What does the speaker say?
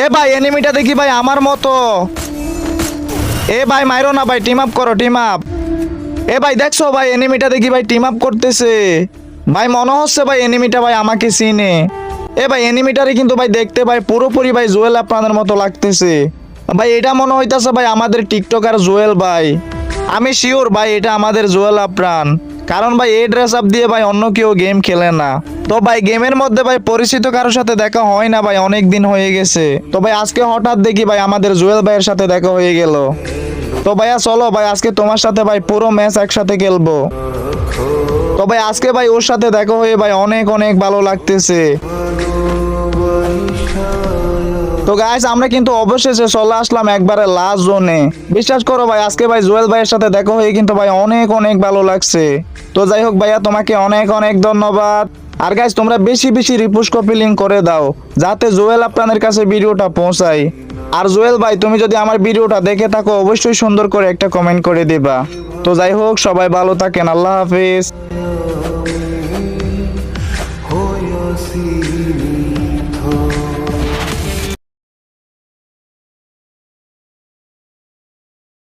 এ ভাই এনিমিটা দেখি ভাই আমার মতো। এ ভাই মাইরো না ভাই, টিম আপ করো, টিম আপ। এ ভাই দেখছো ভাই এনিমিটা দেখি ভাই টিম আপ করতেছে। ভাই মনে হচ্ছে ভাই এনিমিটা ভাই আমাকে চিনে। এ ভাই এনিমিটারে কিন্তু ভাই দেখতে ভাই পুরোপুরি ভাই জুয়েল আপনাদের মতো লাগতেছে। ভাই এটা মনে হইতাছে ভাই আমাদের টিকটকার জুয়েল ভাই। আমি শিওর ভাই এটা আমাদের জুয়েল আপ্রাণ। কারণ ভাই এই ড্রেস আপ দিয়ে ভাই অন্য কেউ গেম খেলে না। তো ভাই গেমের মধ্যে ভাই পরিচিত কারোর সাথে দেখা হয় না ভাই, অনেক দিন হয়ে গেছে। তো ভাই আজকে হঠাৎ দেখি ভাই আমাদের জুয়েল ভাইয়ের সাথে দেখা হয়ে গেল। তো ভাইয়া চলো ভাই আজকে তোমার সাথে ভাই পুরো ম্যাচ একসাথে খেলবো। তো ভাই আজকে ভাই ওর সাথে দেখা হয়ে ভাই অনেক অনেক ভালো লাগতেছে। তো গাইস আমরা কিন্তু অবশেষে চলে আসলাম একবারে লাস্ট জোনে। বিশ্বাস করো ভাই আজকে ভাই জুয়েল ভাইয়ের সাথে দেখা হয়ে কিন্তু ভাই অনেক অনেক ভালো লাগছে। তো যাই হোক ভাইয়া তোমাকে অনেক অনেক ধন্যবাদ। আর গাইস তোমরা বেশি বেশি রিপোস্ট কপি লিঙ্ক করে দাও যাতে জুয়েল আপনাদের কাছে ভিডিওটা পৌঁছায়। আর জুয়েল ভাই তুমি যদি আমার ভিডিওটা দেখে থাকো অবশ্যই সুন্দর করে একটা কমেন্ট করে দিবা। তো যাই হোক সবাই ভালো থাকেন, আল্লাহ হাফিজ।